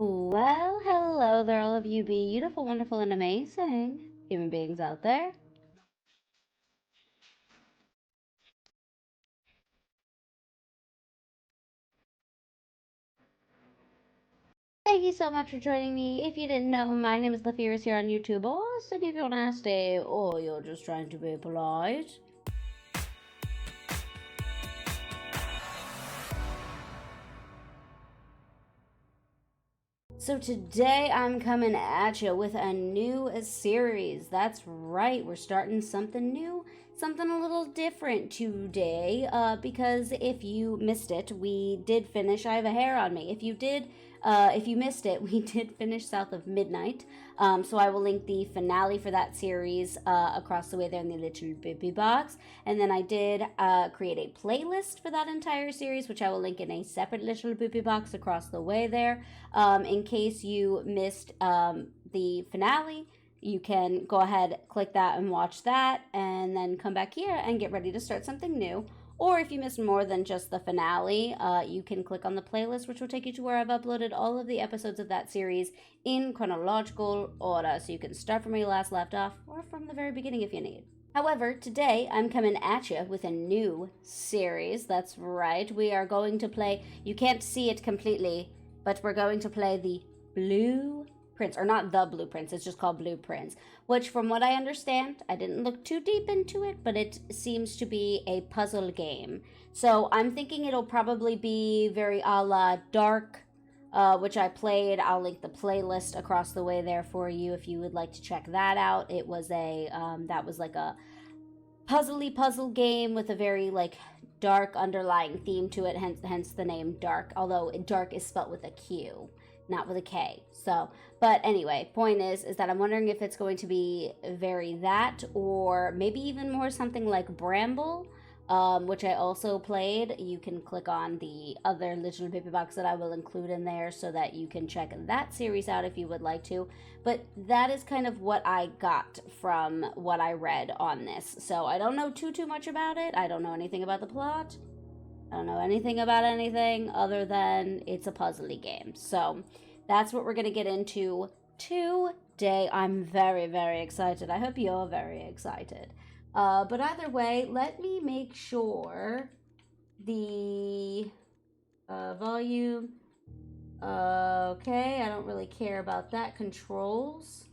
Well, hello there, all of you beautiful, wonderful, and amazing human beings out there. Thank you so much for joining me. If you didn't know, my name is LaFierce here on YouTube, or so if you're nasty, or you're just trying to be polite. So today I'm coming at you with a new series. That's right, we're starting something new, something a little different today. Because if you missed it, we did finish. I have a hair on me. If you missed it, we did finish South of Midnight. So I will link the finale for that series across the way there in the little boopy box. And then I did create a playlist for that entire series, which I will link in a separate little boopy box across the way there. In case you missed the finale, you can go ahead, click that, and watch that, and then come back here and get ready to start something new. Or if you missed more than just the finale, you can click on the playlist, which will take you to where I've uploaded all of the episodes of that series in chronological order. So you can start from where you last left off, or from the very beginning if you need. However, today I'm coming at you with a new series. That's right, we are going to play, you can't see it completely, but we're going to play the Blueprints, or not the Blueprints, it's just called Blueprints, which from what I understand, I didn't look too deep into it, but it seems to be a puzzle game. So I'm thinking it'll probably be very a la Dark, which I played. I'll link the playlist across the way there for you if you would like to check that out. It was that was like a puzzle game with a very like dark underlying theme to it, hence the name Dark, although Dark is spelt with a Q, not with a K. So, but anyway, point is that I'm wondering if it's going to be very that, or maybe even more something like Bramble, which I also played. You can click on the other little paper box that I will include in there so that you can check that series out if you would like to. But that is kind of what I got from what I read on this. So I don't know too much about it. I don't know anything about the plot. I don't know anything about anything other than it's a puzzly game. So that's what we're going to get into today. I'm very excited. I hope you're very excited. But either way, let me make sure the volume. Okay, I don't really care about that. Controls.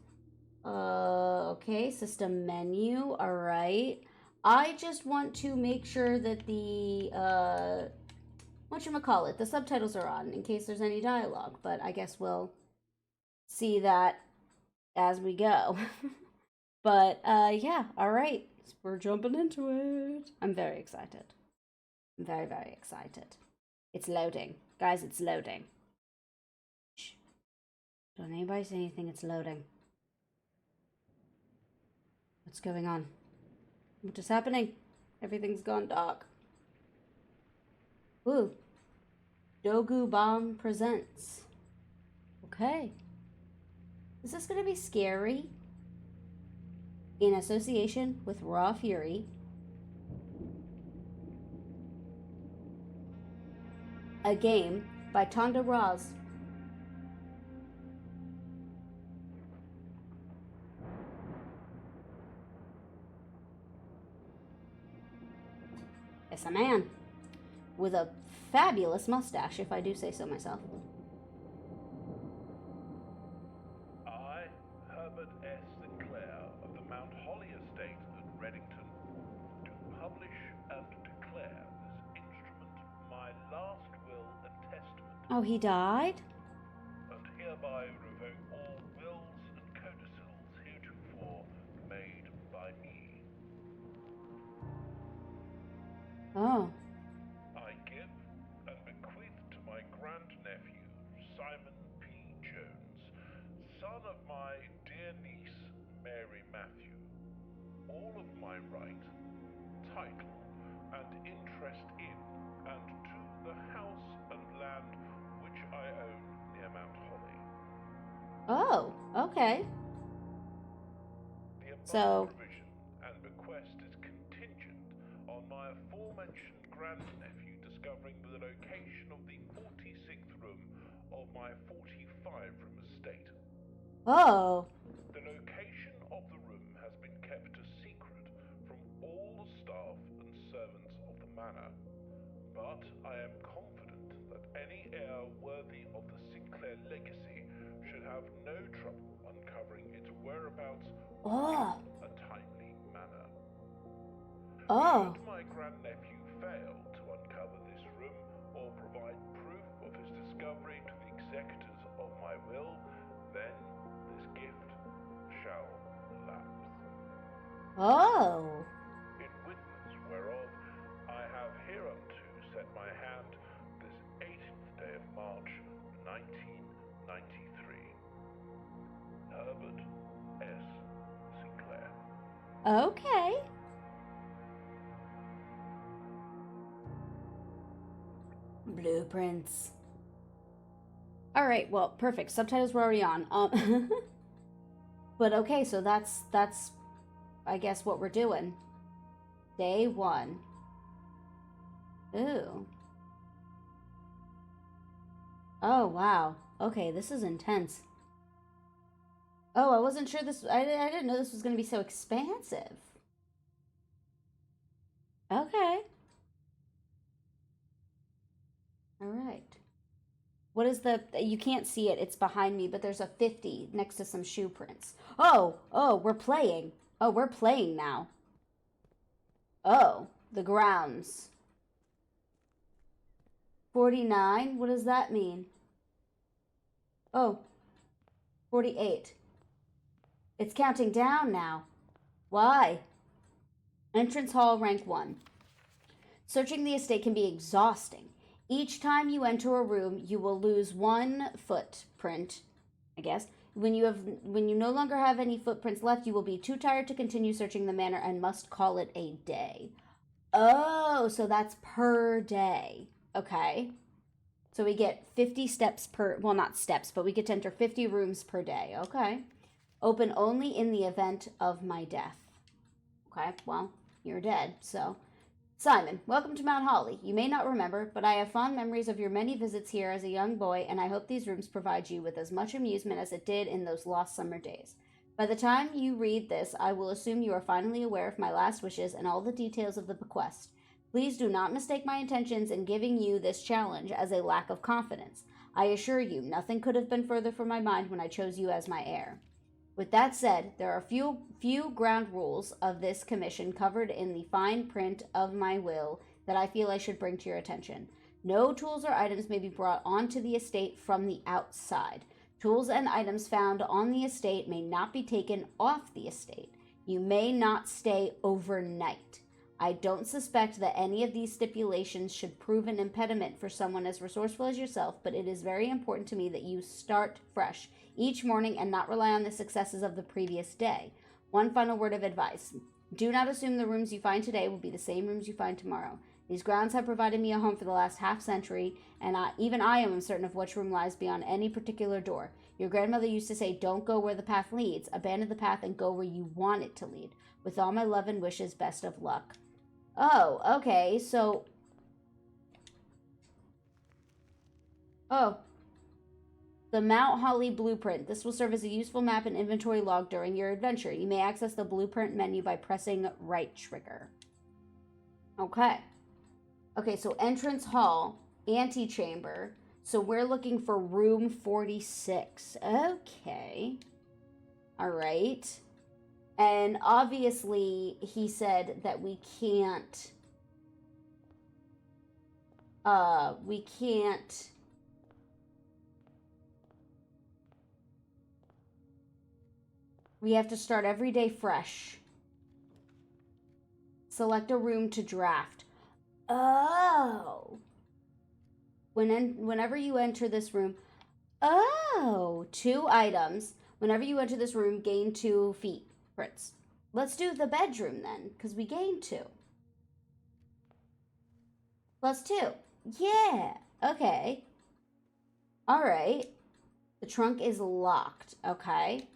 Okay, system menu. All right. I just want to make sure that the whatchamacallit, the subtitles are on in case there's any dialogue, but I guess we'll see that as we go. But yeah, all right. We're jumping into it. I'm very excited. I'm very excited. It's loading. Guys, it's loading. Shh. Don't anybody say anything, it's loading. What's going on? What is happening? Everything's gone dark. Ooh. Dogu Bomb presents. Okay. Is this gonna be scary? In association with Raw Fury, a game by Tonda Roz. It's a man with a fabulous mustache, if I do say so myself. I, Herbert S. Sinclair of the Mount Holly Estate at Reddington, do publish and declare this instrument my last will and testament. Oh, he died? And hereby revoke all wills and codicils heretofore made by me. Oh. I give and bequeath to my grandnephew, Simon P. Jones, son of my dear niece, Mary Matthew, all of my right, title, and interest in and to the house and land which I own near Mount Holly. Oh, okay. The above So, provision and bequest is contingent on my aforementioned grandnephew discovering the location of the 46th room of my 45 Oh. The location of the room has been kept a secret from all the staff and servants of the manor, but I am confident that any heir worthy of the Sinclair legacy should have no trouble uncovering its whereabouts Oh. in a timely manner. Oh. Should my grandnephew fail to uncover this room or provide proof of his discovery to the executors of my will, then this gift shall lapse. Oh. In witness whereof I have hereunto set my hand this 18th day of March, 1993. Herbert S. Sinclair. Okay. Blueprints. All right, well, perfect. Subtitles were already on. But okay, so that's I guess what we're doing. Day 1. Ooh. Oh, wow. Okay, this is intense. Oh, I wasn't sure this... I didn't know this was going to be so expansive. Okay. All right. What is the... You can't see it. It's behind me, but there's a 50 next to some shoe prints. Oh, we're playing. Oh, we're playing now. Oh, the grounds. 49? What does that mean? Oh, 48. It's counting down now. Why? Entrance hall, rank 1. Searching the estate can be exhausting. Each time you enter a room, you will lose 1 footprint, I guess. When you no longer have any footprints left, you will be too tired to continue searching the manor and must call it a day. Oh, so that's per day. Okay. So we get 50 steps per, well, not steps, but we get to enter 50 rooms per day. Okay. Open only in the event of my death. Okay, well, you're dead, so. Simon, welcome to Mount Holly. You may not remember, but I have fond memories of your many visits here as a young boy, and I hope these rooms provide you with as much amusement as it did in those lost summer days. By the time you read this, I will assume you are finally aware of my last wishes and all the details of the bequest. Please do not mistake my intentions in giving you this challenge as a lack of confidence. I assure you, nothing could have been further from my mind when I chose you as my heir. With that said, there are few ground rules of this commission covered in the fine print of my will that I feel I should bring to your attention. No tools or items may be brought onto the estate from the outside. Tools and items found on the estate may not be taken off the estate. You may not stay overnight. I don't suspect that any of these stipulations should prove an impediment for someone as resourceful as yourself, but it is very important to me that you start fresh each morning and not rely on the successes of the previous day. One final word of advice. Do not assume the rooms you find today will be the same rooms you find tomorrow. These grounds have provided me a home for the last half-century, and even I am uncertain of which room lies beyond any particular door. Your grandmother used to say, don't go where the path leads, abandon the path and go where you want it to lead. With all my love and wishes, best of luck. Oh, okay, so... Oh. The Mount Holly Blueprint. This will serve as a useful map and inventory log during your adventure. You may access the blueprint menu by pressing right trigger. Okay. Okay, so entrance hall, antechamber. So we're looking for room 46. Okay. All right. And obviously, he said that we can't... We have to start every day fresh. Select a room to draft. Oh. Whenever you enter this room... Oh. 2 items. Whenever you enter this room, gain 2 feet. Fritz. Let's do the bedroom then, because we gained 2. Plus 2. Yeah. Okay. All right. The trunk is locked. Okay.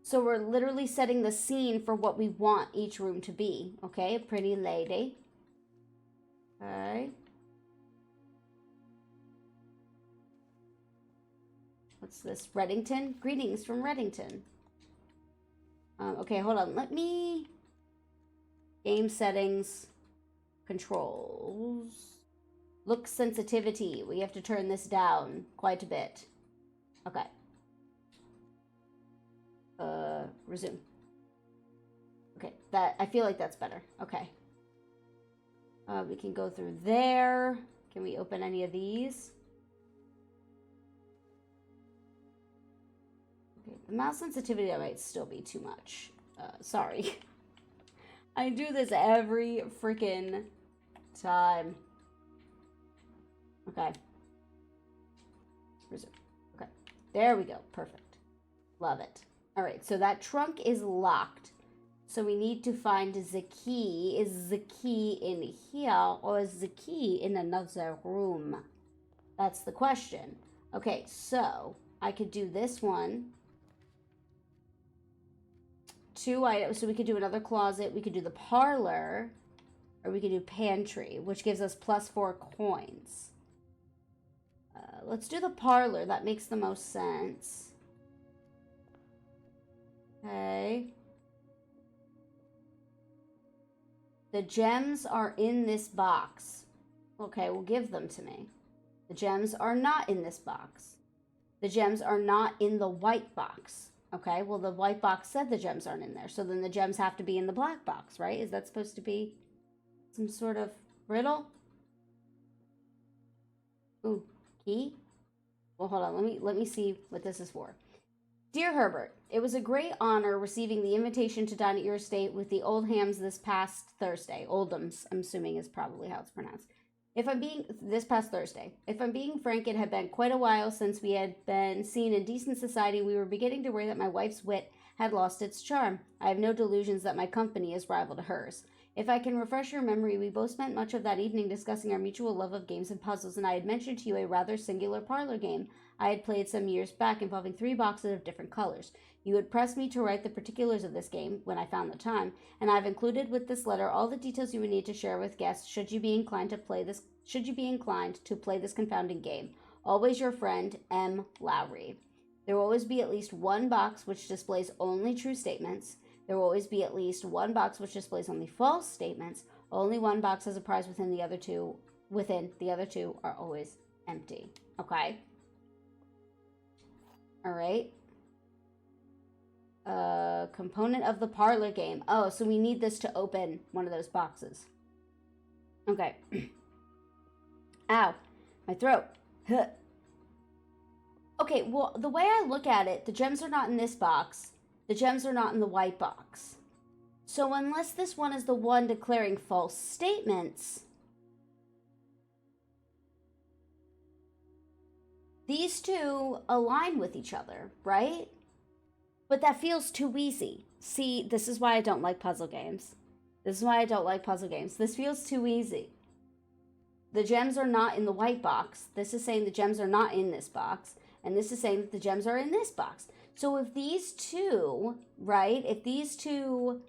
So we're literally setting the scene for what we want each room to be. Okay, pretty lady. Okay. What's this? Reddington? Greetings from Reddington. Okay, hold on. Let me... Game settings. Controls. Look sensitivity. We have to turn this down quite a bit. Okay. Resume. Okay, that... I feel like that's better. Okay. We can go through there. Can we open any of these? Okay, the mouse sensitivity might still be too much. Sorry. I do this every freaking time. Okay. Resume. Okay. There we go. Perfect. Love it. All right, so that trunk is locked. So we need to find the key. Is the key in here or is the key in another room? That's the question. Okay, so I could do this one. 2 items. So we could do another closet. We could do the parlor. Or we could do pantry, which gives us +4 coins. Let's do the parlor. That makes the most sense. Okay. The gems are in this box. Okay, well, give them to me. The gems are not in this box. The gems are not in the white box. Okay, well, the white box said the gems aren't in there. So then the gems have to be in the black box, right? Is that supposed to be some sort of riddle? Ooh, key? Well, hold on. Let me see what this is for. Dear Herbert, it was a great honor receiving the invitation to dine at your estate with the Oldhams this past Thursday. Oldhams, I'm assuming is probably how it's pronounced. This past Thursday. If I'm being frank, it had been quite a while since we had been seen in decent society. We were beginning to worry that my wife's wit had lost its charm. I have no delusions that my company is rival to hers. If I can refresh your memory, we both spent much of that evening discussing our mutual love of games and puzzles, and I had mentioned to you a rather singular parlor game I had played some years back involving 3 boxes of different colors. You had pressed me to write the particulars of this game when I found the time, and I've included with this letter all the details you would need to share with guests should you be inclined to play this confounding game. Always your friend, M. Lowry. There will always be at least one box which displays only true statements. There will always be at least one box which displays only false statements. Only one box has a prize within the other two are always empty. Okay? Alright. Component of the parlor game. Oh, so we need this to open one of those boxes. Okay. Ow. My throat. Huh. Okay, well, the way I look at it, the gems are not in this box. The gems are not in the white box. So unless this one is the one declaring false statements, these two align with each other, right? But that feels too easy. See, this is why I don't like puzzle games. This feels too easy. The gems are not in the white box. This is saying the gems are not in this box. And this is saying that the gems are in this box. So if these two, right, if these two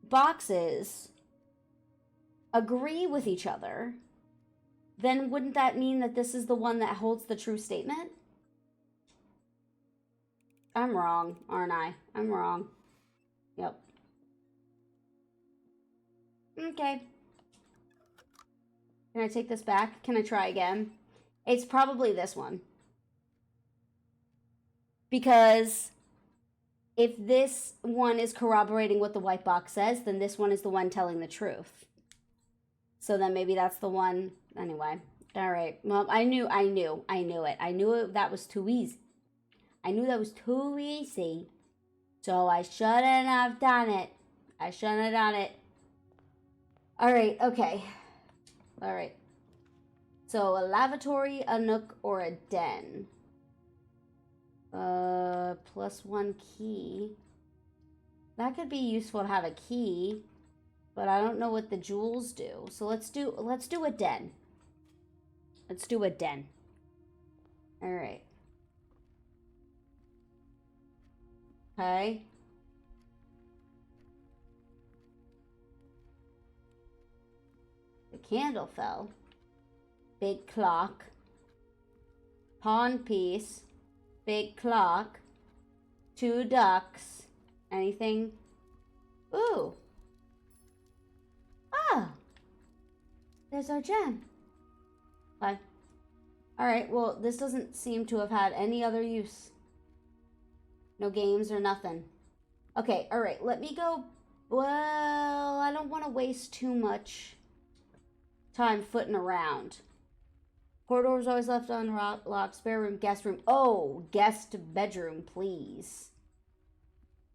boxes agree with each other, then wouldn't that mean that this is the one that holds the true statement? I'm wrong, aren't I? I'm wrong. Yep. Okay. Can I take this back? Can I try again? It's probably this one. Because if this one is corroborating what the white box says, then this one is the one telling the truth. So then maybe that's the one. Anyway. All right. Well, I knew it. I knew that was too easy. I knew that was too easy. So I shouldn't have done it. All right. Okay. All right. So a lavatory, a nook, or a den. +1 key. That could be useful to have a key, but I don't know what the jewels do. So let's do a den. Let's do a den. All right. Okay. The candle fell. Big clock. Pawn piece. big clock, 2 ducks. Anything? Ooh. Oh. There's our gem. Okay. Alright, well, this doesn't seem to have had any other use. No games or nothing. Okay, alright, let me go. Well, I don't want to waste too much time footing around. Corridors always left unlocked. Spare room, guest room. Oh, guest bedroom, please.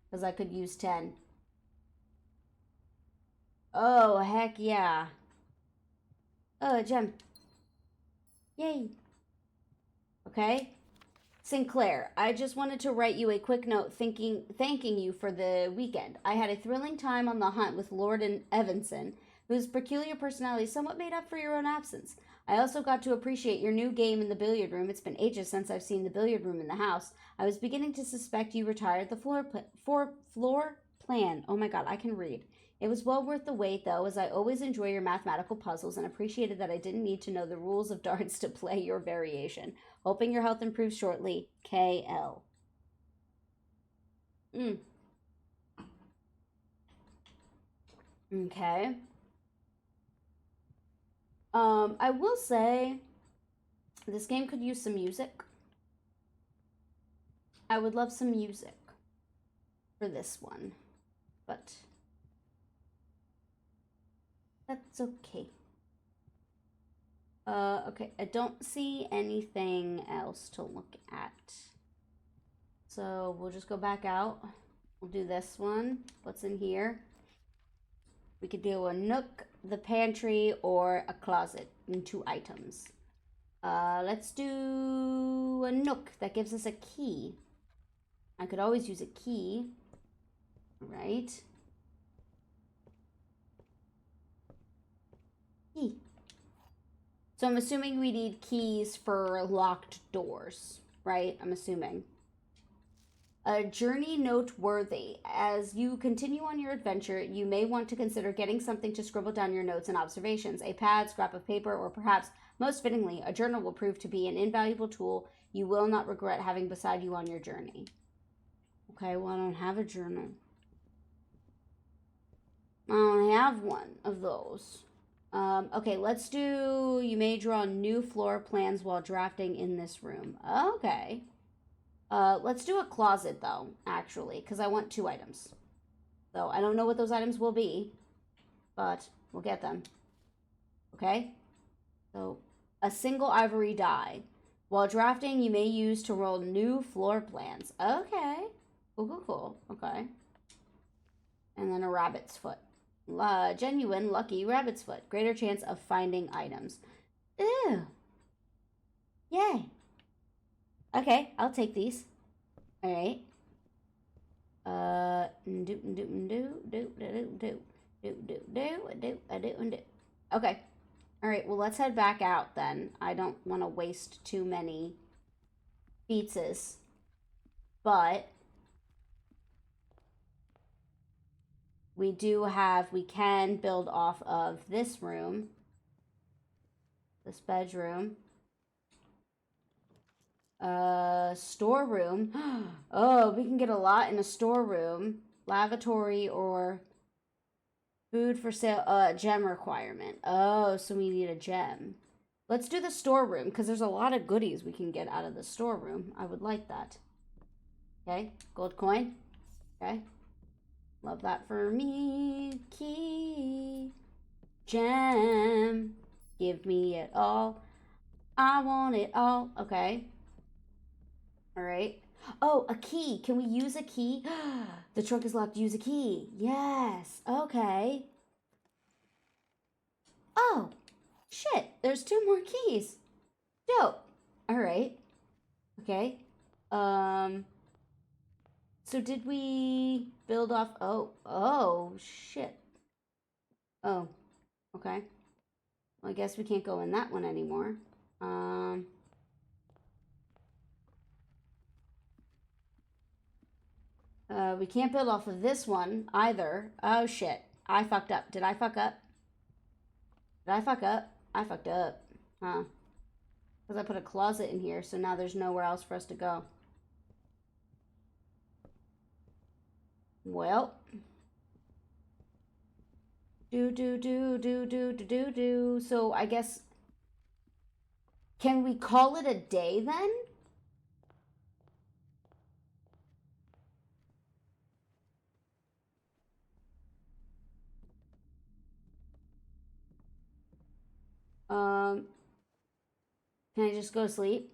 Because I could use 10. Oh, heck yeah. Oh, a gem. Yay. Okay. Sinclair, I just wanted to write you a quick note thanking you for the weekend. I had a thrilling time on the hunt with Lord and Evanson, whose peculiar personality somewhat made up for your own absence. I also got to appreciate your new game in the billiard room. It's been ages since I've seen the billiard room in the house. I was beginning to suspect you retired the floor plan. Oh my god, I can read. It was well worth the wait, though, as I always enjoy your mathematical puzzles and appreciated that I didn't need to know the rules of darts to play your variation. Hoping your health improves shortly. KL. Okay. I will say this game could use some music. I would love some music for this one, but that's okay. Okay, I don't see anything else to look at. So we'll just go back out. We'll do this one. What's in here? We could do a nook, the pantry, or a closet in 2 items. Let's do a nook. That gives us a key. I could always use a key. Right? Key. So I'm assuming we need keys for locked doors, right? I'm assuming. A journey noteworthy. As you continue on your adventure, you may want to consider getting something to scribble down your notes and observations. A pad, scrap of paper, or perhaps, most fittingly, a journal will prove to be an invaluable tool you will not regret having beside you on your journey. Okay, well, I don't have a journal. I don't have one of those. Okay, let's do, you may draw new floor plans while drafting in this room. Okay. Let's do a closet, though, actually, because I want 2 items. So, I don't know what those items will be, but we'll get them. Okay? So, a single ivory die. While drafting, you may use to roll new floor plans. Okay. Cool. Okay. And then a rabbit's foot. Genuine lucky rabbit's foot. Greater chance of finding items. Ew. Yay. Okay, I'll take these. All right. Okay. All right, well, let's head back out then. I don't want to waste too many pizzas. But we can build off of this room. This bedroom. Storeroom. Oh, we can get a lot in a storeroom. Lavatory or food for sale. Gem requirement. Oh, so we need a gem. Let's do the storeroom because there's a lot of goodies we can get out of the storeroom. I would like that. Okay, gold coin. Okay, love that for me. Key. Gem. Give me it all. I want it all. Okay. All right. Oh, a key. Can we use a key? The trunk is locked. Use a key. Yes. Okay. Oh, shit. There's 2 more keys. Dope. All right. Okay. So did we build off? Oh, shit. Oh, okay. Well, I guess we can't go in that one anymore. We can't build off of this one either. Oh, shit. I fucked up. Did I fuck up? Did I fuck up? I fucked up. Huh. Because I put a closet in here, so now there's nowhere else for us to go. Well. Do. So I guess, can we call it a day then? Um, can I just go to sleep?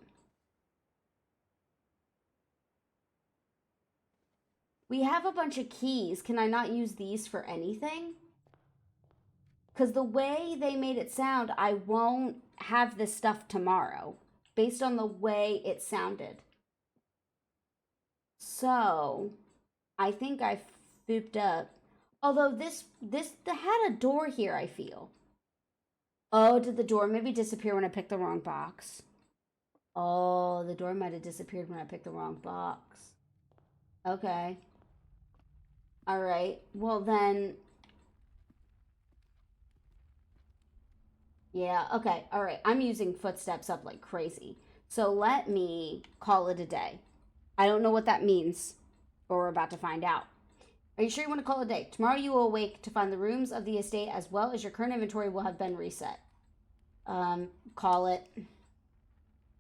We have a bunch of keys. Can I not use these for anything? Because the way they made it sound, I won't have this stuff tomorrow, based on the way it sounded. So, I think I fooped up. Although this had a door here, I feel. Oh, did the door maybe disappear when I picked the wrong box? Oh, the door might have disappeared when I picked the wrong box. Okay. All right. Well, then. Yeah, okay. All right. I'm using footsteps up like crazy. So let me call it a day. I don't know what that means, but we're about to find out. Are you sure you want to call it a day? Tomorrow you will awake to find the rooms of the estate as well as your current inventory will have been reset. Call it.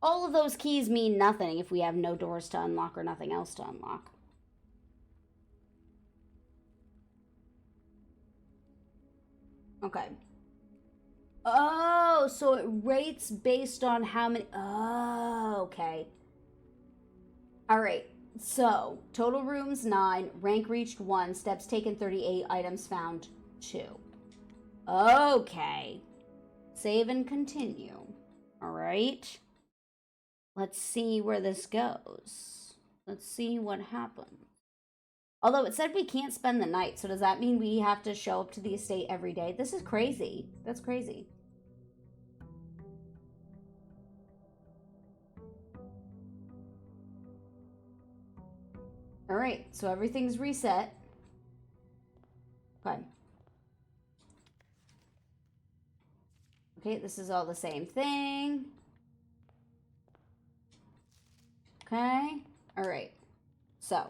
All of those keys mean nothing if we have no doors to unlock or nothing else to unlock. Okay. Oh, so it rates based on how many. Oh, okay. All right. So, total rooms 9, rank reached 1, steps taken 38, items found 2. Okay. Save and continue. All right. Let's see where this goes. Let's see what happens. Although it said we can't spend the night, so does that mean we have to show up to the estate every day? This is crazy. That's crazy. All right, so everything's reset. Okay. Okay, this is all the same thing. Okay. All right. So,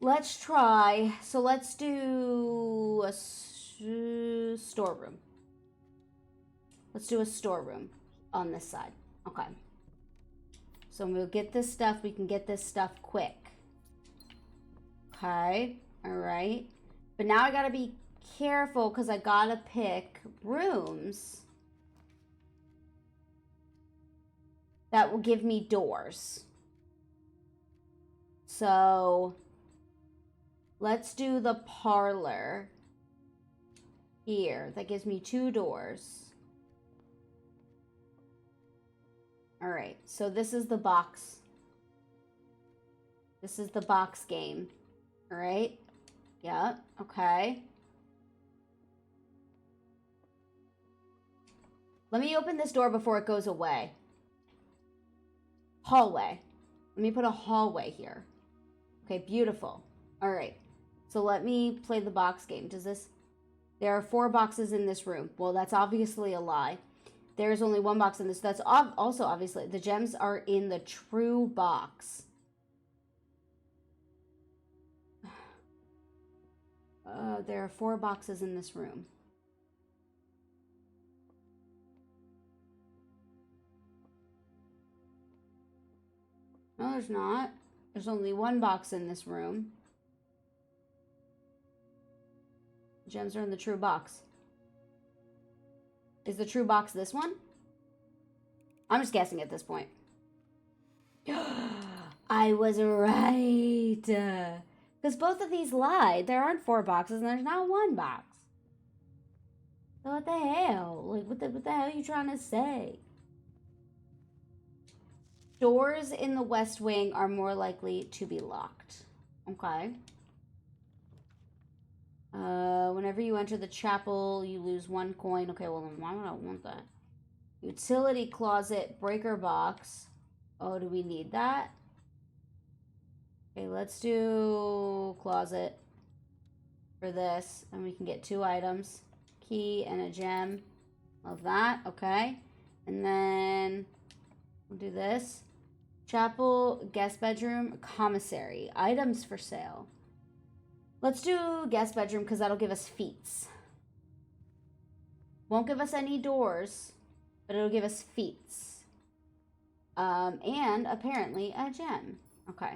let's try. So, let's do a storeroom. Let's do a storeroom on this side. Okay. So, we'll get this stuff. We can get this stuff quick. Okay. All right. But now I gotta be careful because I gotta pick rooms that will give me doors. So let's do the parlor here. That gives me 2 doors. All right, so this is the box. This is the box game. All right. Yep. Okay. Let me open this door before it goes away. Hallway. Let me put a hallway here. Okay, beautiful. All right. So let me play the box game. Does this... There are 4 boxes in this room. Well, that's obviously a lie. There's only 1 box in this. That's also obviously... The gems are in the true box. There are 4 boxes in this room. No, there's not. There's only 1 box in this room. Gems are in the true box. Is the true box this one? I'm just guessing at this point. I was right. Because both of these lied. There aren't 4 boxes and there's not 1 box. So what the hell? Like, what the hell are you trying to say? Doors in the West Wing are more likely to be locked. Okay. Whenever you enter the chapel, you lose 1 coin. Okay, well, then why would I want that? Utility closet, breaker box. Oh, do we need that? Okay, let's do closet for this. And we can get 2 items. Key and a gem. Love that. Okay. And then we'll do this. Chapel, guest bedroom, commissary. Items for sale. Let's do guest bedroom because that'll give us feats. Won't give us any doors, but it'll give us feats. And apparently a gem. Okay.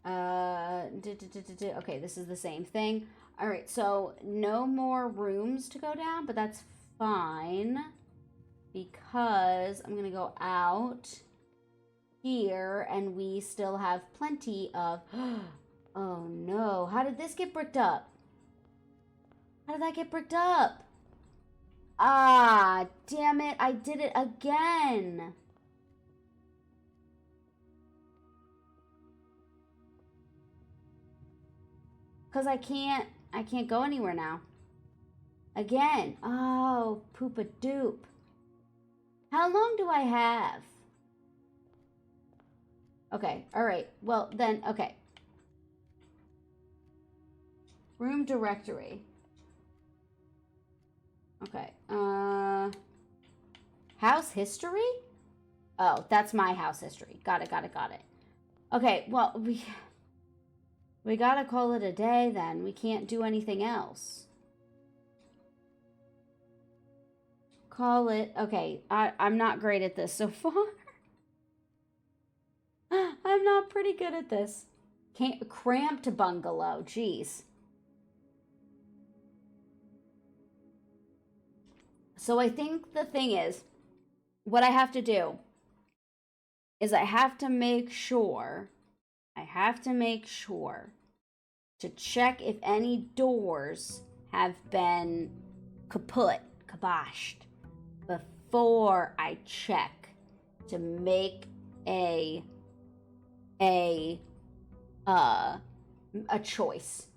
Okay, this is the same thing. All right, so no more rooms to go down, but that's fine because I'm gonna go out here and we still have plenty of oh no, how did this get bricked up? How did that get bricked up? Ah, damn it, I did it again. Cause I can't go anywhere now. Again. Oh, poop a doop. How long do I have? Okay, all right. Well, then, okay. Room directory. Okay. House history? Oh, that's my house history. Got it. Okay, well, we gotta call it a day then. We can't do anything else. Call it. Okay, I'm not great at this so far. I'm not pretty good at this. Cramped bungalow. Jeez. So I think the thing is, what I have to do is I have to make sure to check if any doors have been kiboshed before I check to make a choice.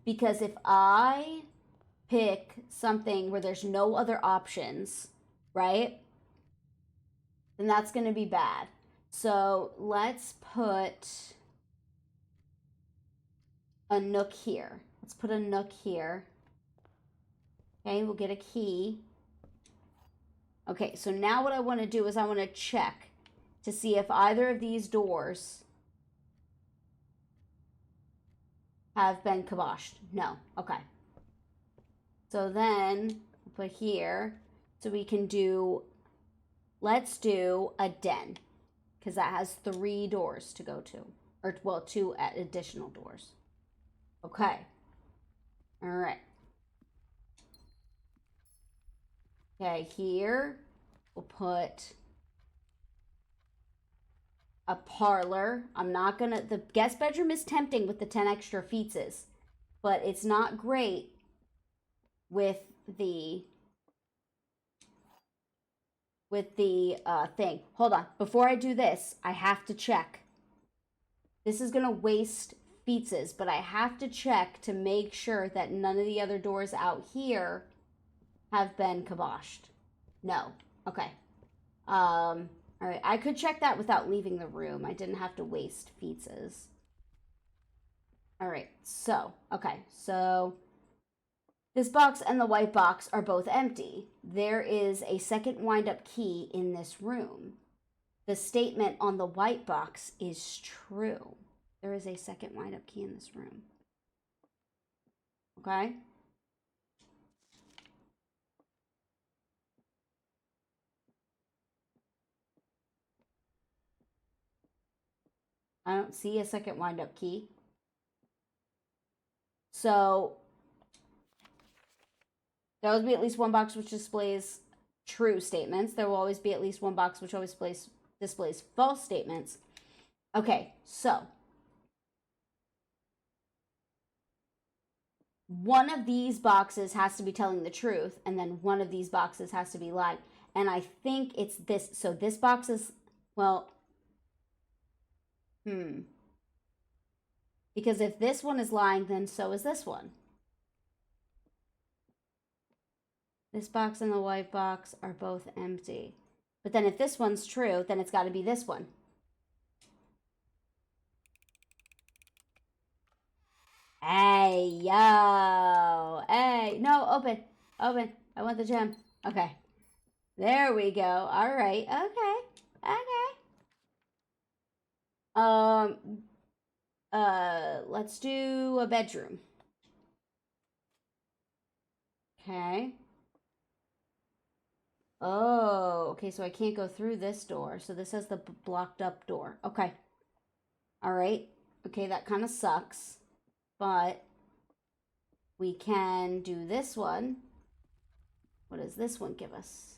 Because if I pick something where there's no other options, right? Then that's going to be bad. So let's put a nook here. Okay, we'll get a key. Okay, so now what I want to do is I want to check to see if either of these doors have been kiboshed. No. Okay. So then we'll put here. So we can do, let's do a den. Because that has 3 doors to go to. Or, well, 2 additional doors. Okay. All right. Okay, here we'll put a parlor. I'm not gonna, the guest bedroom is tempting with the 10 extra feetses, but it's not great with the thing. Hold on. Before I do this, I have to check. This is gonna waste feetses, but I have to check to make sure that none of the other doors out here have been kiboshed. No. Okay. All right. I could check that without leaving the room. I didn't have to waste feetses. All right. So, okay. So this box and the white box are both empty. There is a second wind-up key in this room. The statement on the white box is true. There is a second wind-up key in this room. Okay? I don't see a second wind-up key. So there will always be at least one box which displays true statements. There will always be at least one box which always displays false statements. Okay, so one of these boxes has to be telling the truth, and then one of these boxes has to be lying. And I think it's this. So this box is, well, because if this one is lying, then so is this one. This box and the white box are both empty. But then if this one's true, then it's got to be this one. Hey, yo. Hey, no, open. Open. I want the gem. Okay. There we go. All right. Okay. Okay. Let's do a bedroom. Okay. Oh, okay, so I can't go through this door. So this has the blocked up door. Okay. All right. Okay, that kind of sucks. But we can do this one. What does this one give us?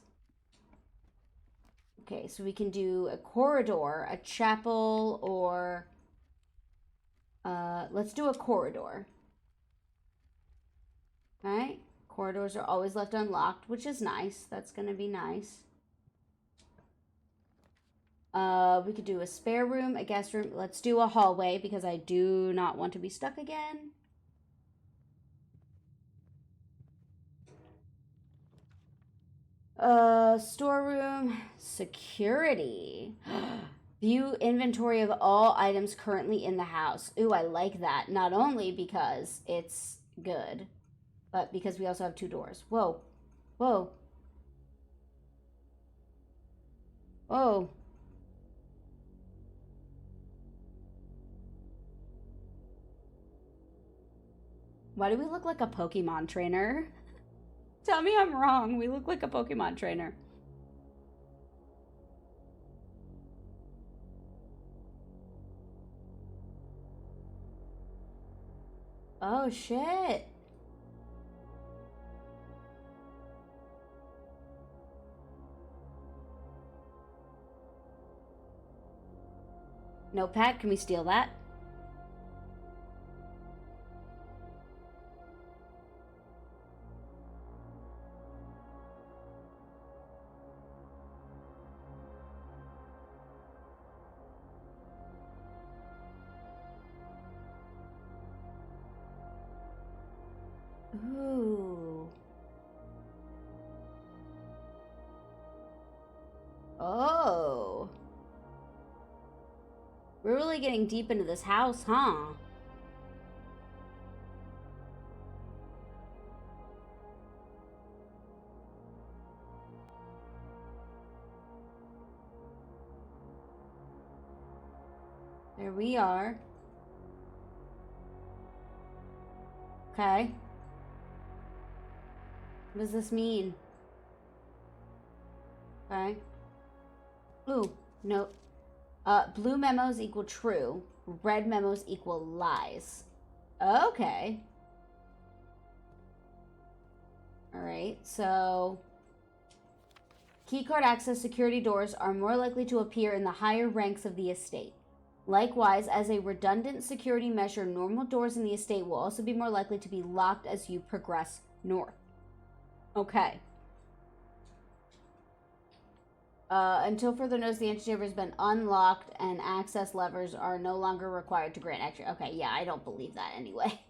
Okay, so we can do a corridor, a chapel, or let's do a corridor. Okay, corridors are always left unlocked, which is nice. That's gonna be nice. We could do a spare room, a guest room. Let's do a hallway because I do not want to be stuck again. Storeroom, security. View inventory of all items currently in the house. Ooh, I like that. Not only because it's good, but because we also have 2 doors. Whoa. Whoa. Whoa. Why do we look like a Pokemon trainer? Tell me I'm wrong. We look like a Pokemon trainer. Oh, shit. Notepad, can we steal that? Ooh. Oh. We're really getting deep into this house, huh? There we are. Okay. What does this mean? Okay. Ooh, no. Blue memos equal true. Red memos equal lies. Okay. Alright, so keycard access security doors are more likely to appear in the higher ranks of the estate. Likewise, as a redundant security measure, normal doors in the estate will also be more likely to be locked as you progress north. Okay. Until further notice, the antechamber has been unlocked and access levers are no longer required to grant extra. Okay, yeah, I don't believe that anyway.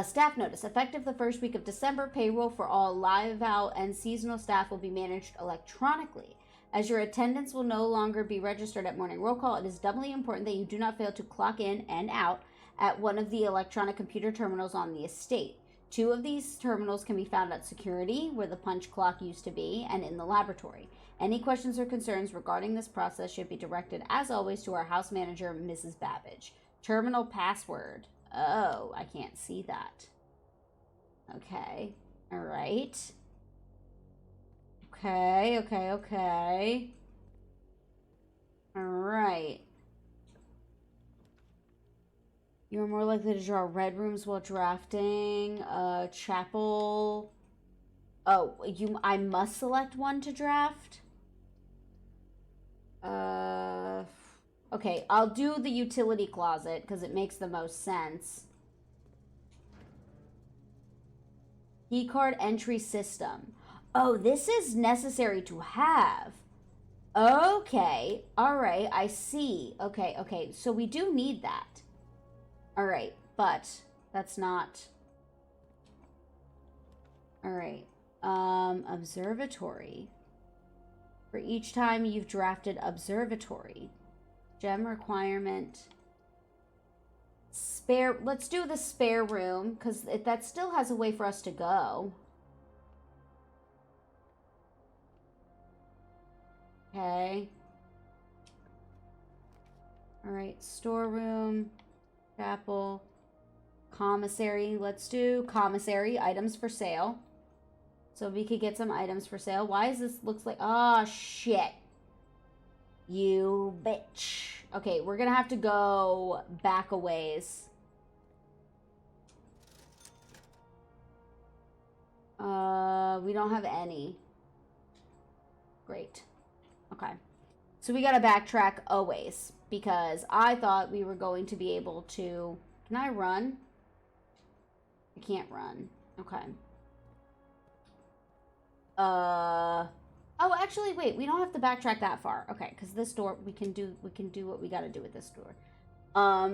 Staff notice. Effective the first week of December, payroll for all live out and seasonal staff will be managed electronically. As your attendance will no longer be registered at morning roll call, it is doubly important that you do not fail to clock in and out at one of the electronic computer terminals on the estate. 2 of these terminals can be found at security, where the punch clock used to be, and in the laboratory. Any questions or concerns regarding this process should be directed, as always, to our house manager, Mrs. Babbage. Terminal password. Oh, I can't see that. Okay. All right. Okay. All right. You are more likely to draw red rooms while drafting. Chapel. Oh, I must select one to draft. Okay, I'll do the utility closet because it makes the most sense. Keycard entry system. Oh, this is necessary to have. Okay, all right, I see. Okay, so we do need that. All right, but that's not. All right, observatory. For each time you've drafted observatory. Gem requirement. Spare. Let's do the spare room because that still has a way for us to go. Okay. All right, storeroom. Chapel. Commissary. Let's do commissary. Items for sale. So we could get some items for sale. Why is this looks like... Oh, shit. You bitch. Okay, we're gonna have to go back a ways. We don't have any. Great. Okay. So we gotta backtrack a ways because I thought we were going to be able to... Can I run? I can't run. Okay. Oh, actually, wait. We don't have to backtrack that far. Okay, because this door, we can do what we gotta do with this door.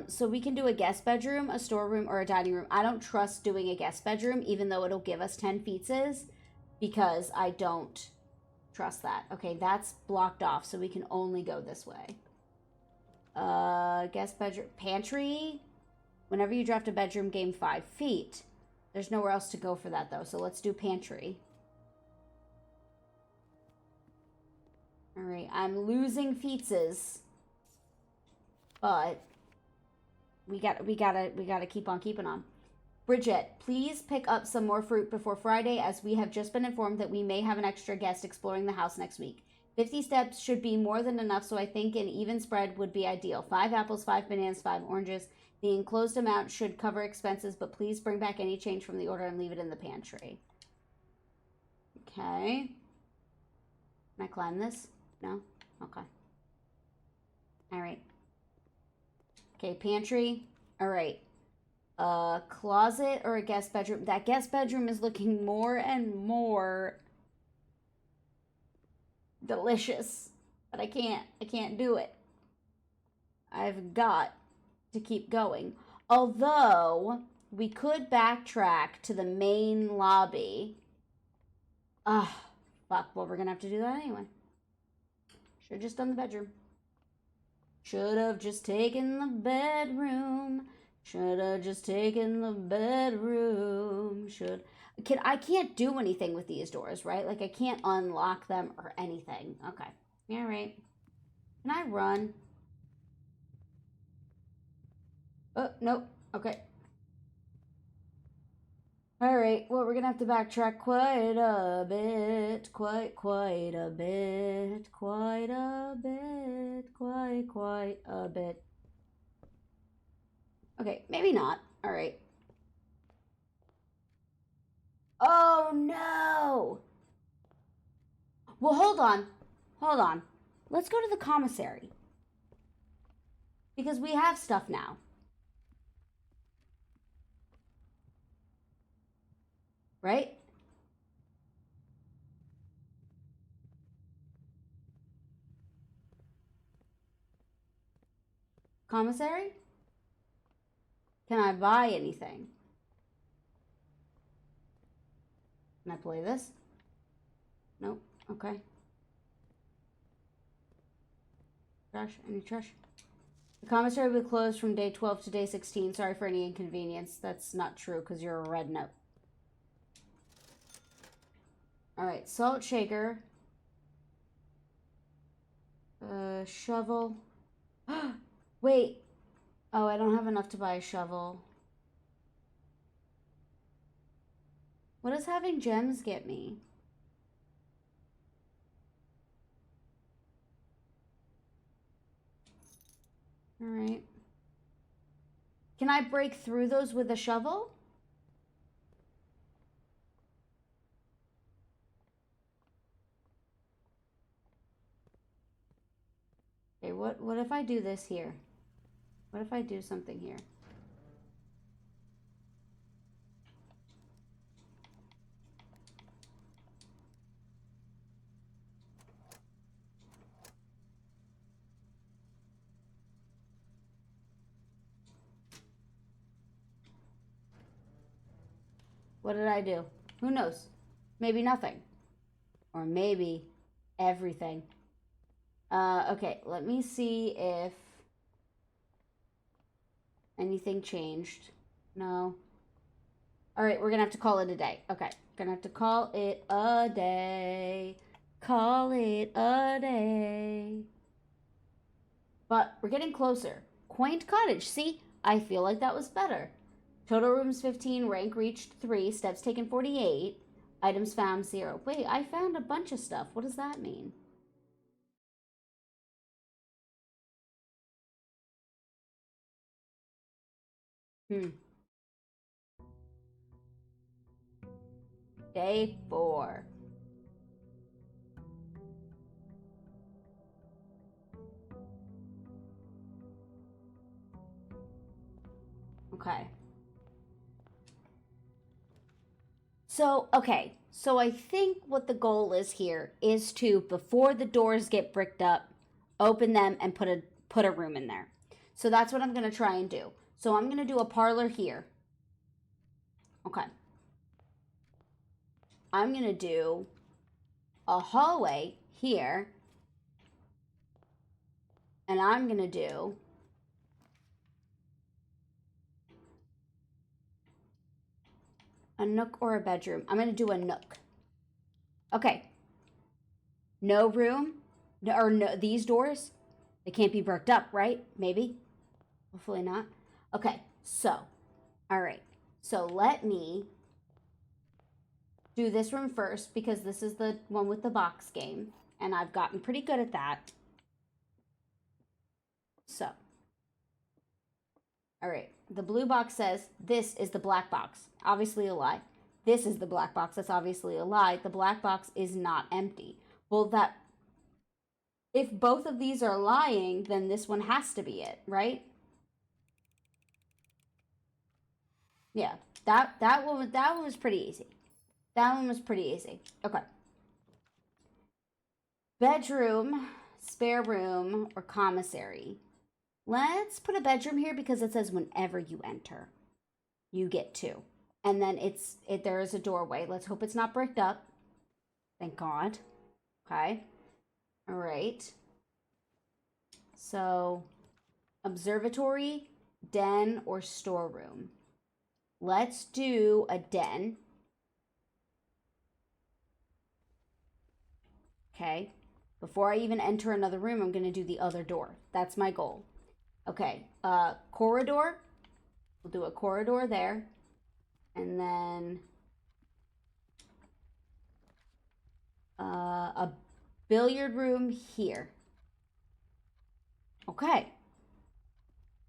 So we can do a guest bedroom, a storeroom, or a dining room. I don't trust doing a guest bedroom, even though it'll give us 10 pizzas, because I don't trust that. Okay, that's blocked off, so we can only go this way. Guest bedroom, pantry. Whenever you draft a bedroom, gain 5 feet. There's nowhere else to go for that, though, so let's do pantry. Alright, I'm losing pizzas, but we gotta keep on keeping on. Bridget, please pick up some more fruit before Friday, as we have just been informed that we may have an extra guest exploring the house next week. 50 steps should be more than enough, so I think an even spread would be ideal. 5 apples, 5 bananas, 5 oranges. The enclosed amount should cover expenses, but please bring back any change from the order and leave it in the pantry. Okay. Can I climb this? No? Okay. Alright. Okay, pantry. Alright. Closet or a guest bedroom? That guest bedroom is looking more and more delicious. But I can't do it. I've got to keep going. Although, we could backtrack to the main lobby. Fuck. Well, we're gonna have to do that anyway. Should have just done the bedroom. Should have just taken the bedroom. Should have just taken the bedroom. I can't do anything with these doors, right? Like, I can't unlock them or anything. Okay. All right. Can I run? Oh, nope. Okay. Alright, well, we're gonna have to backtrack quite a bit. Quite a bit. Quite a bit. Quite a bit. Okay, maybe not. Alright. Oh, no! Well, hold on. Hold on. Let's go to the commissary. Because we have stuff now. Right? Commissary? Can I buy anything? Can I play this? Nope. Okay. Trash? Any trash? The commissary will close from day 12 to day 16. Sorry for any inconvenience. That's not true because you're a red note. Alright, salt shaker. Shovel. Wait. Oh, I don't have enough to buy a shovel. What does having gems get me? Alright. Can I break through those with a shovel? Okay, what if I do this here? What if I do something here? What did I do? Who knows? Maybe nothing. Or maybe everything. Okay, let me see if anything changed. No. Alright, we're gonna have to call it a day. Okay, gonna have to call it a day. Call it a day. But we're getting closer. Quaint cottage. See? I feel like that was better. Total rooms 15, rank reached 3, steps taken 48, items found 0. Wait, I found a bunch of stuff. What does that mean? Hmm. Day 4. Okay. So I think what the goal is here is to, before the doors get bricked up, open them and put a room in there. So that's what I'm gonna try and do. So I'm gonna do a parlor here. Okay. I'm gonna do a hallway here, and I'm gonna do a nook or a bedroom. I'm gonna do a nook. Okay. No room, or no, these doors, they can't be bricked up, right? Maybe. Hopefully not. Okay, so, all right. So let me do this room first because this is the one with the box game, and I've gotten pretty good at that. So, all right. The blue box says this is the black box. Obviously a lie. This is the black box. That's obviously a lie. The black box is not empty. Well, that if both of these are lying, then this one has to be it, right? Yeah. That one was pretty easy. That one was pretty easy. Okay. Bedroom, spare room, or commissary. Let's put a bedroom here because it says whenever you enter, you get 2. And then there is a doorway. Let's hope it's not bricked up. Thank God. Okay. All right. So, observatory, den, or storeroom. Let's do a den. Okay. Before I even enter another room, I'm going to do the other door. That's my goal. Okay. Corridor. We'll do a corridor there. And then a billiard room here. Okay.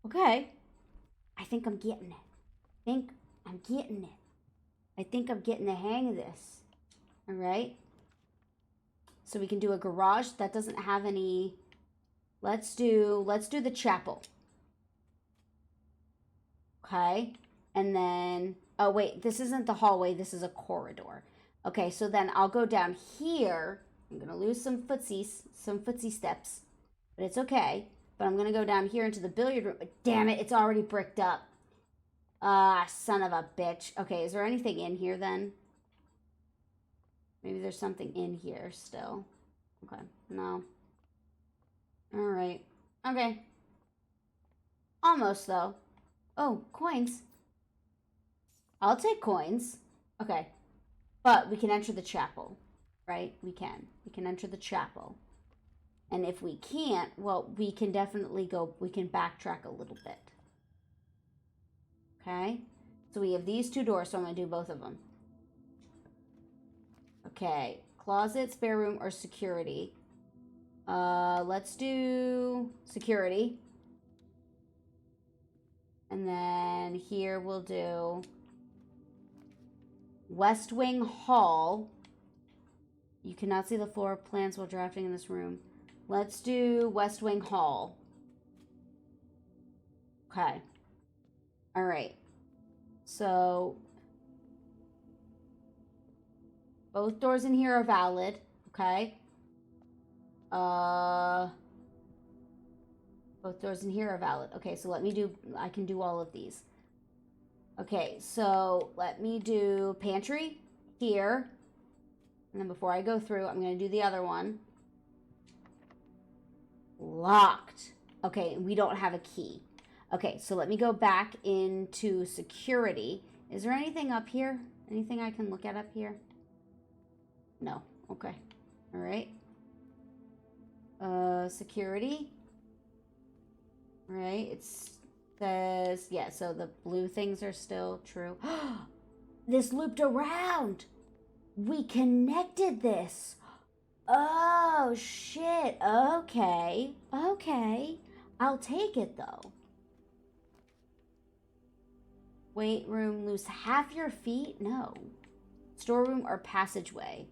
Okay. I think I'm getting it. I think I'm getting it. I think I'm getting the hang of this. All right. So we can do a garage that doesn't have any. Let's do the chapel. Okay. And then, oh wait, this isn't the hallway, this is a corridor. Okay, so then I'll go down here. I'm gonna lose some footsie steps, but it's okay. But I'm gonna go down here into the billiard room. Damn it, it's already bricked up. Ah, son of a bitch. Okay, is there anything in here then? Maybe there's something in here still. Okay, no. All right. Okay. Almost though. Oh, coins. I'll take coins. Okay. But we can enter the chapel, right? We can. We can enter the chapel. And if we can't, well, we can definitely we can backtrack a little bit. Okay? So we have these 2 doors, so I'm going to do both of them. Okay. Closet, spare room, or security. Let's do security. And then here we'll do West Wing Hall. You cannot see the floor plans while drafting in this room. Let's do West Wing Hall. Okay. All right. So both doors in here are valid. Okay. Both doors in here are valid. Okay, so I can do all of these. Okay, so let me do pantry here. And then before I go through, I'm going to do the other one. Locked. Okay, we don't have a key. Okay, so let me go back into security. Is there anything up here? Anything I can look at up here? No. Okay. All right. Security. Right, it's Says, yeah, so the blue things are still true. This looped around. We connected this. Oh, shit. Okay. Okay. I'll take it, though. Weight room, lose half your feet? No. Storeroom or passageway?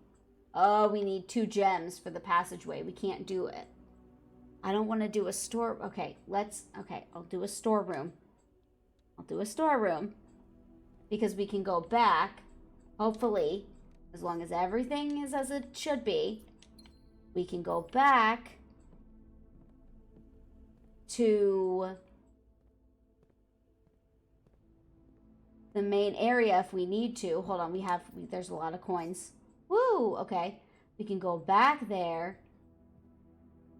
Oh, we need 2 gems for the passageway. We can't do it. I don't want to do a store. Okay, I'll do a storeroom. I'll do a storeroom. Because we can go back, hopefully, as long as everything is as it should be, we can go back to the main area if we need to. Hold on, there's a lot of coins. Woo, okay. We can go back there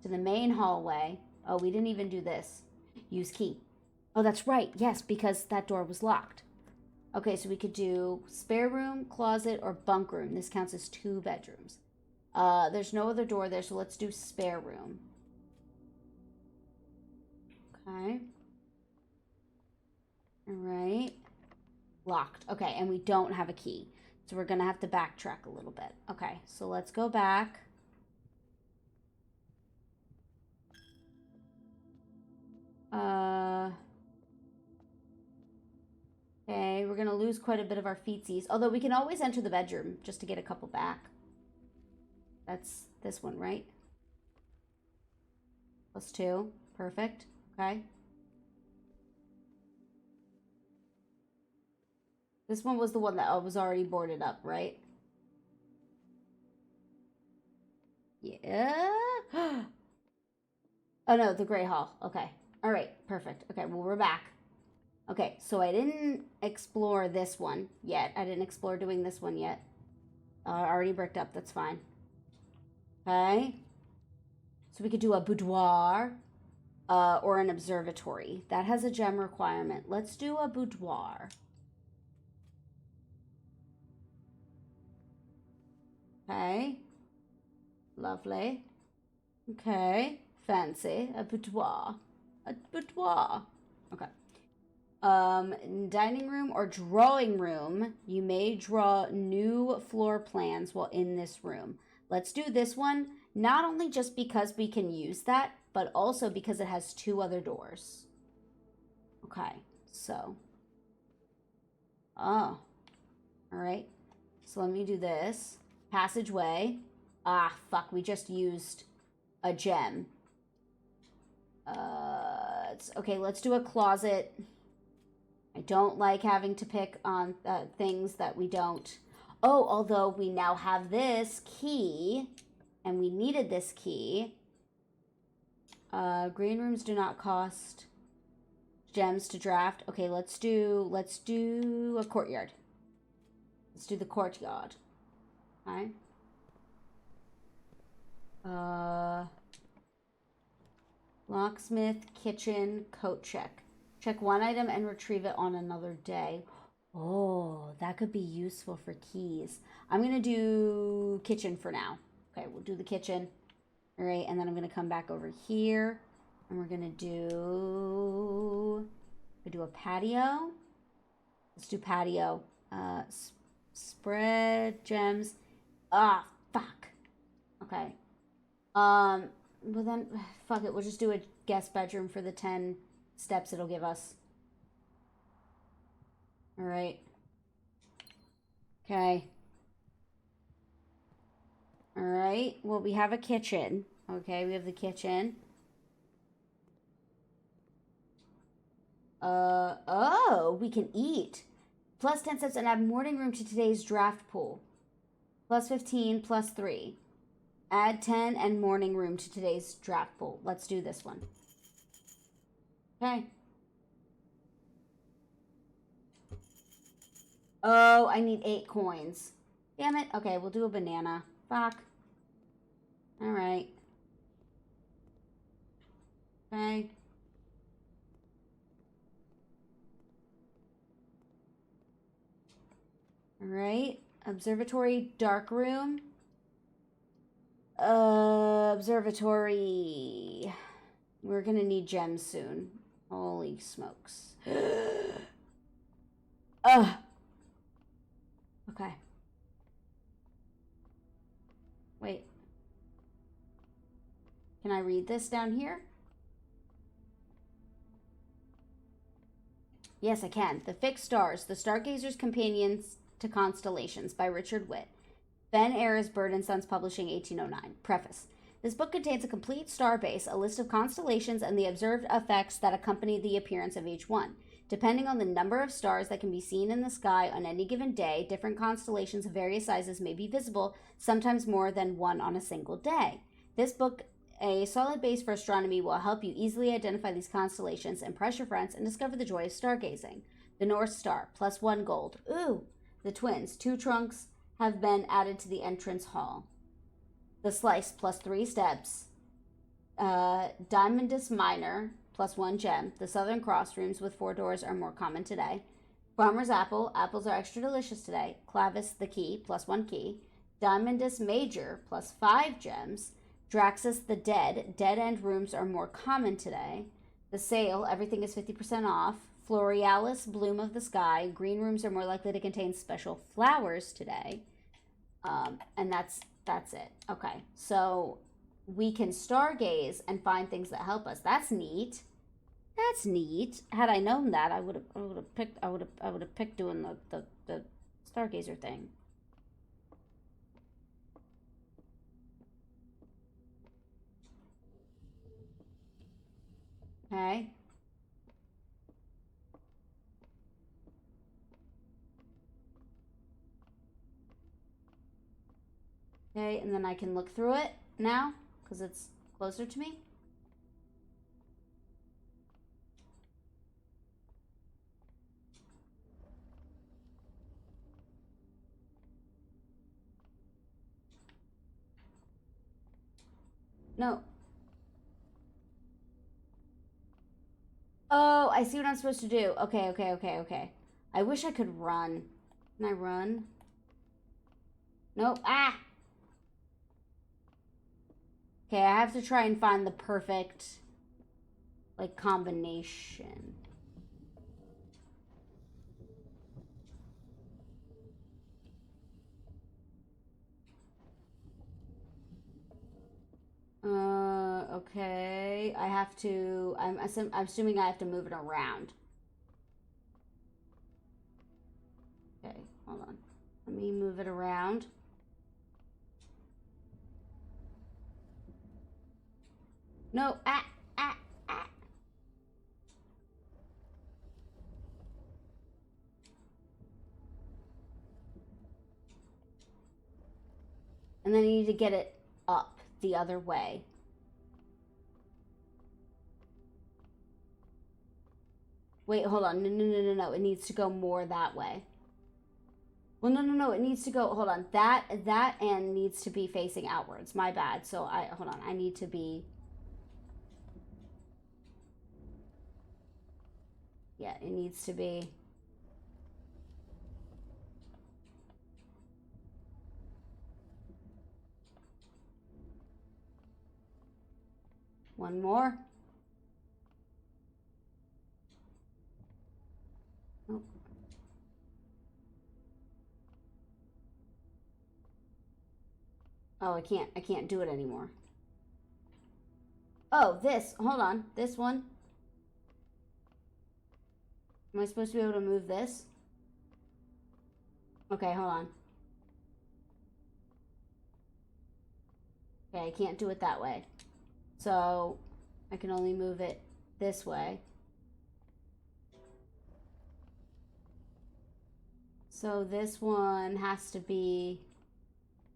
to the main hallway. Oh, we didn't even do this. Use key. Oh, that's right. Yes, because that door was locked. Okay, so we could do spare room, closet, or bunk room. This counts as 2 bedrooms. There's no other door there, so let's do spare room. Okay. All right. Locked. Okay, and we don't have a key. So we're going to have to backtrack a little bit. Okay, so let's go back. Okay, we're going to lose quite a bit of our feetsies. Although we can always enter the bedroom just to get a couple back. That's this one, right? +2. Perfect. Okay. This one was the one that was already boarded up, right? Yeah. Oh, no, the Gray Hall. Okay. All right, perfect. Okay, well, we're back. Okay, so I didn't explore this one yet. I didn't explore doing this one yet. Already bricked up. That's fine. Okay. So we could do a boudoir or an observatory. That has a gem requirement. Let's do a boudoir. Okay. Lovely. Okay. Fancy. A boudoir. A boudoir. Okay. Dining room or drawing room. You may draw new floor plans while in this room. Let's do this one, not only just because we can use that, but also because it has 2 other doors. Okay, so. Oh. All right. So let me do this. Passageway. Ah, fuck, we just used a gem. Okay, let's do a closet. I don't like having to pick on things that we don't. Oh, although we now have this key, and we needed this key. Green rooms do not cost gems to draft. Okay, let's do a courtyard. Let's do the courtyard. Okay. Locksmith, kitchen, coat check. Check 1 item and retrieve it on another day. Oh, that could be useful for keys. I'm going to do kitchen for now. Okay, we'll do the kitchen. All right, and then I'm going to come back over here. And we're going to do a patio. Let's do patio. Spread gems. Ah, fuck. Okay. Well then, fuck it. We'll just do a guest bedroom for the 10 steps it'll give us. All right. Okay. All right. Well, we have a kitchen. Okay, we have the kitchen. Oh, we can eat. +10 steps and add morning room to today's draft pool. +15, +3. Add 10 and morning room to today's draft pool. Let's do this one. Okay. Oh, I need 8 coins. Damn it. Okay, we'll do a banana. Fuck. All right. Okay. All right. Observatory, dark room. Observatory. We're gonna need gems soon. Holy smokes. Ugh. Okay. Wait. Can I read this down here? Yes, I can. The Fixed Stars, The Stargazer's Companions to Constellations by Richard Witt. Ben Ayres, Bird & Sons Publishing, 1809. Preface. This book contains a complete star base, a list of constellations, and the observed effects that accompany the appearance of each one. Depending on the number of stars that can be seen in the sky on any given day, different constellations of various sizes may be visible, sometimes more than one on a single day. This book, a solid base for astronomy, will help you easily identify these constellations, impress your friends, and discover the joy of stargazing. The North Star, +1 gold. Ooh! The Twins, 2 trunks have been added to the entrance hall. The Slice, +3 steps. Diamondus Minor, +1 gem. The Southern Cross, rooms with 4 doors, are more common today. Farmer's Apple, apples are extra delicious today. Clavis the Key, +1 key. Diamondus Major, +5 gems. Draxus the Dead, dead end rooms are more common today. The Sale, everything is 50% off. Florealis, bloom of the sky, green rooms are more likely to contain special flowers today. And that's it. Okay, so we can stargaze and find things that help us. That's neat. That's neat. Had I known that, I would have picked doing the stargazer thing. Okay. Okay, and then I can look through it now because it's closer to me. No. Oh, I see what I'm supposed to do. Okay. I wish I could run. Can I run? Nope. Ah! Okay, I have to try and find the perfect, like, combination. Okay. I have to, I'm assuming I have to move it around. Okay, hold on. Let me move it around. No, ah. And then I need to get it up the other way. Wait, hold on. No. It needs to go more that way. Well, no. It needs to go, hold on. That end needs to be facing outwards. My bad. So hold on. I need to be, yeah, it needs to be. One more. Nope. Oh, I can't do it anymore. Oh, this, hold on. This one. Am I supposed to be able to move this? Okay, hold on. Okay, I can't do it that way. So I can only move it this way. So this one has to be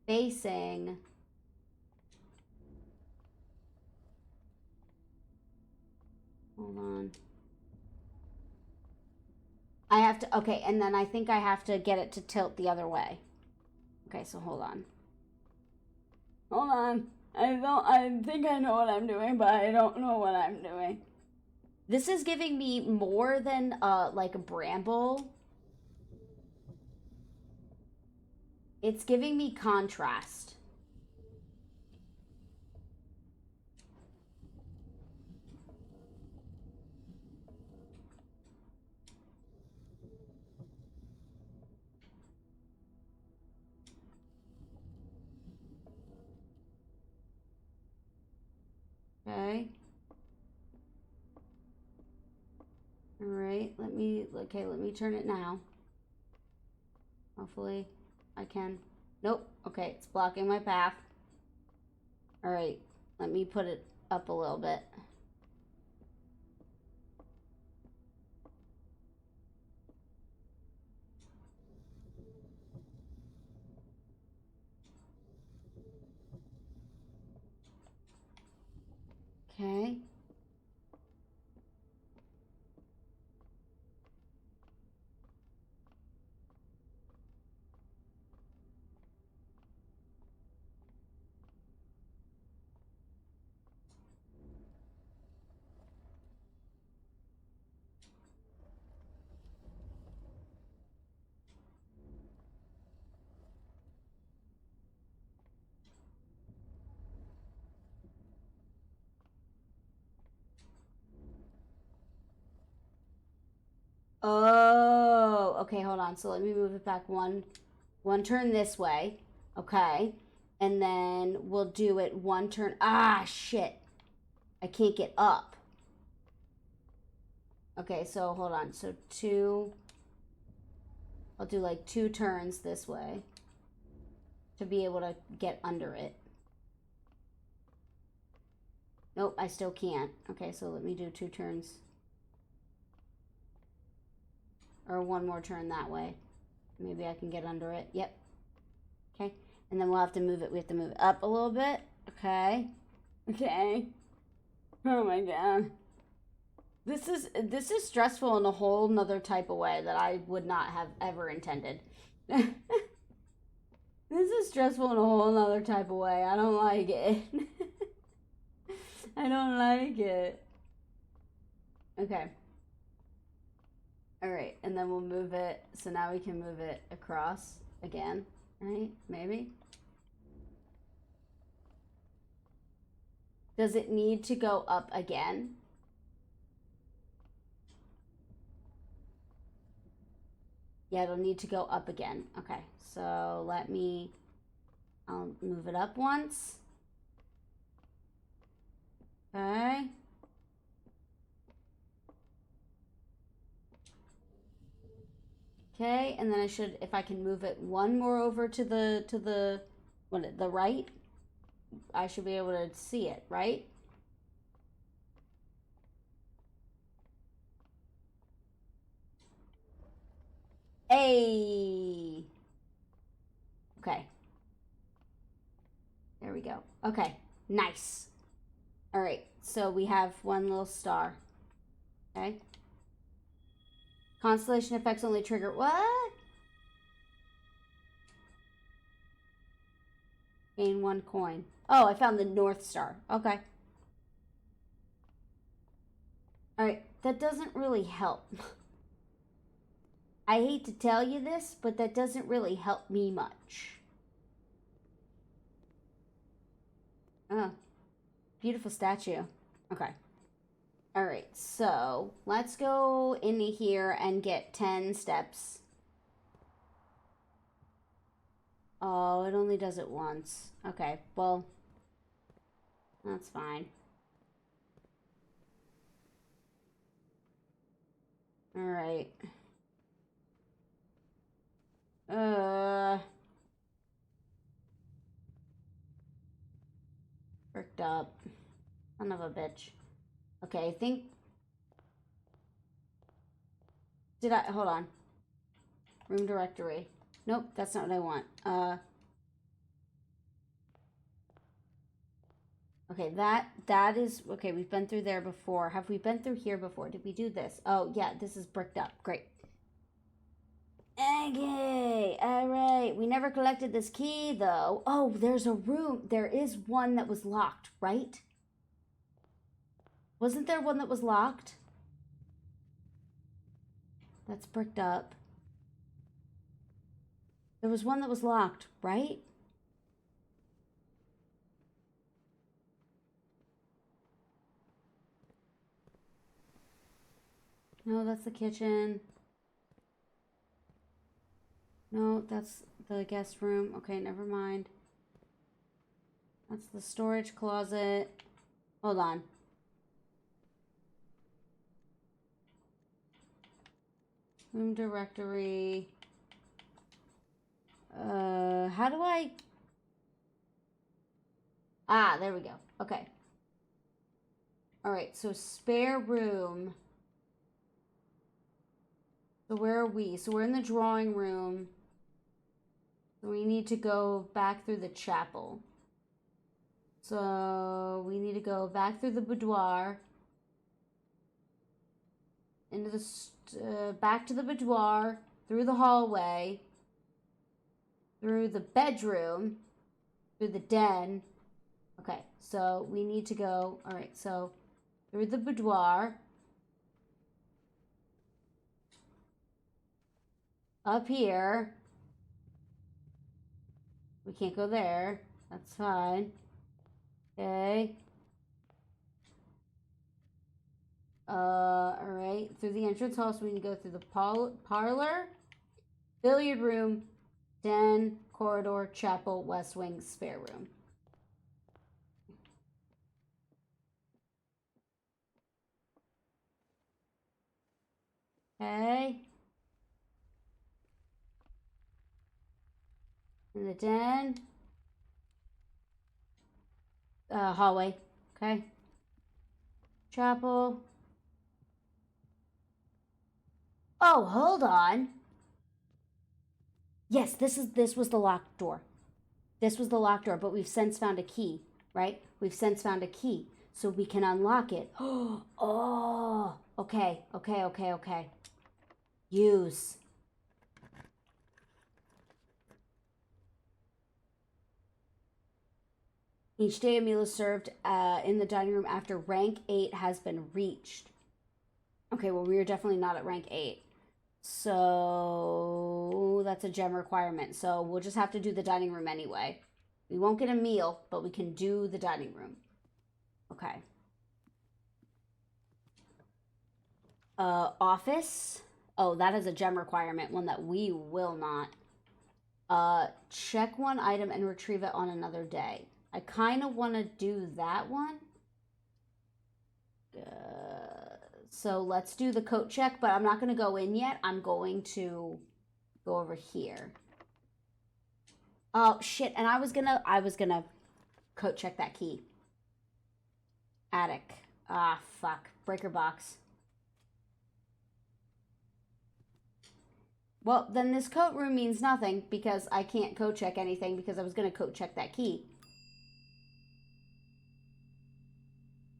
facing. Hold on. I have to, okay, and then I think I have to get it to tilt the other way. Okay, so hold on. Hold on. I think I know what I'm doing, but I don't know what I'm doing. This is giving me more than, like a bramble. It's giving me contrast. All right, let me turn it now. Hopefully I can. Nope. Okay, it's blocking my path. All right, let me put it up a little bit. Okay. Oh, okay, hold on. So let me move it back one turn this way. Okay. And then we'll do it one turn. Ah, shit. I can't get up. Okay, so hold on. So I'll do like 2 turns this way to be able to get under it. Nope, I still can't. Okay, so let me do 2 turns. Or one more turn that way. Maybe I can get under it. Yep. Okay. And then we'll have to move it. We have to move it up a little bit. Okay. Okay. Oh my god. This is stressful in a whole nother type of way that I would not have ever intended. This is stressful in a whole nother type of way. I don't like it. I don't like it. Okay. All right, and then we'll move it. So now we can move it across again, right? Maybe. Does it need to go up again? Yeah, it'll need to go up again. Okay, so I'll move it up once. Okay. Okay, and then I should, if I can move it one more over to the right, I should be able to see it, right? Hey. Okay. There we go. Okay. Nice. All right. So we have one little star. Okay. Constellation effects only trigger what? Gain 1 coin. Oh, I found the North Star. Okay. All right. That doesn't really help. I hate to tell you this, but that doesn't really help me much. Oh, beautiful statue. Okay. All right, so let's go in here and get 10 steps. Oh, it only does it once. Okay, well, that's fine. All right. Fricked up. Son of a bitch. Okay, I think... hold on. Room directory. Nope, that's not what I want. Okay, that is... Okay, we've been through there before. Have we been through here before? Did we do this? Oh, yeah, this is bricked up. Great. Okay, alright. We never collected this key, though. Oh, there's a room. There is one that was locked, right? Wasn't there one that was locked? That's bricked up. There was one that was locked, right? No, that's the kitchen. No, that's the guest room. Okay, never mind. That's the storage closet. Hold on. Room directory. How do I... Ah, there we go. Okay. All right, so spare room. So where are we? So we're in the drawing room. So we need to go back through the chapel. So we need to go back through the boudoir. Into the back to the boudoir, through the hallway, through the bedroom, through the den. Okay, so we need to go, all right, so through the boudoir, up here. We can't go there. That's fine. Okay. All right. Through the entrance hall, so we can go through the parlor, billiard room, den, corridor, chapel, west wing, spare room. Okay. In the den. Hallway. Okay. Chapel. Oh, hold on. Yes, this was the locked door. This was the locked door, but we've since found a key, right? We've since found a key, so we can unlock it. Oh, okay. Use. Each day a meal is served in the dining room after rank 8 has been reached. Okay, well, we are definitely not at rank 8. So that's a gem requirement. So we'll just have to do the dining room anyway. We won't get a meal, but we can do the dining room. Okay. Office. Oh, that is a gem requirement, one that we will not. Check one item and retrieve it on another day. I kind of want to do that one. So let's do the coat check, but I'm not going to go in yet. I'm going to go over here. Oh, shit. And I was gonna coat check that key. Attic. Ah, fuck. Breaker box. Well, then this coat room means nothing because I can't coat check anything because I was going to coat check that key.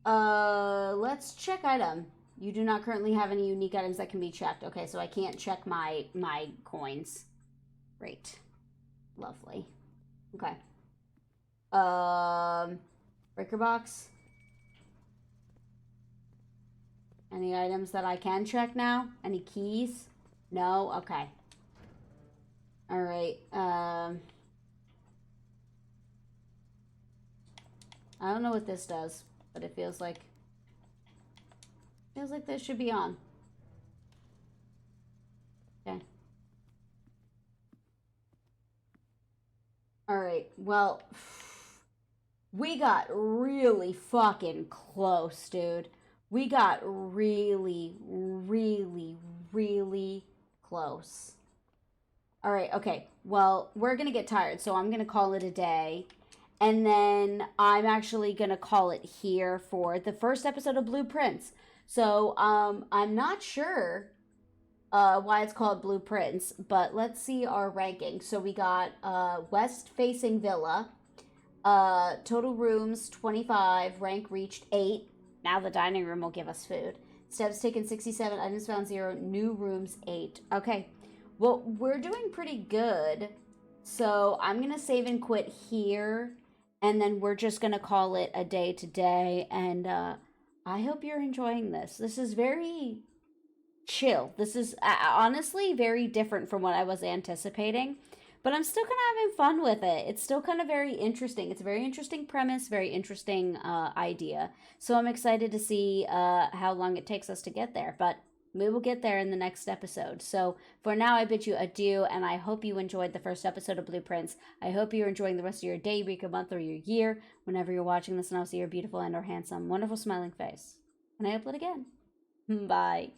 Let's check item. You do not currently have any unique items that can be checked. Okay, so I can't check my coins. Great. Lovely. Okay. Breaker box. Any items that I can check now? Any keys? No? Okay. All right. I don't know what this does, but it feels like this should be on. Okay. All right. Well, we got really fucking close, dude. We got really, really, really close. All right, okay. Well, we're going to get tired, so I'm going to call it a day. And then I'm actually going to call it here for the first episode of Blueprints. So I'm not sure why it's called Blueprints, but let's see our ranking. So we got west-facing villa. Total rooms 25, rank reached 8. Now the dining room will give us food. Steps taken 67, items found 0, new rooms 8. Okay, well, we're doing pretty good. So I'm going to save and quit here. And then we're just going to call it a day today. And I hope you're enjoying this. This is very chill. This is honestly very different from what I was anticipating. But I'm still kind of having fun with it. It's still kind of very interesting. It's a very interesting premise, very interesting idea. So I'm excited to see how long it takes us to get there. But we will get there in the next episode. So for now, I bid you adieu, and I hope you enjoyed the first episode of Blueprints. I hope you're enjoying the rest of your day, week, or month, or your year, whenever you're watching this, and I'll see your beautiful and or handsome, wonderful smiling face. And I upload again. Bye.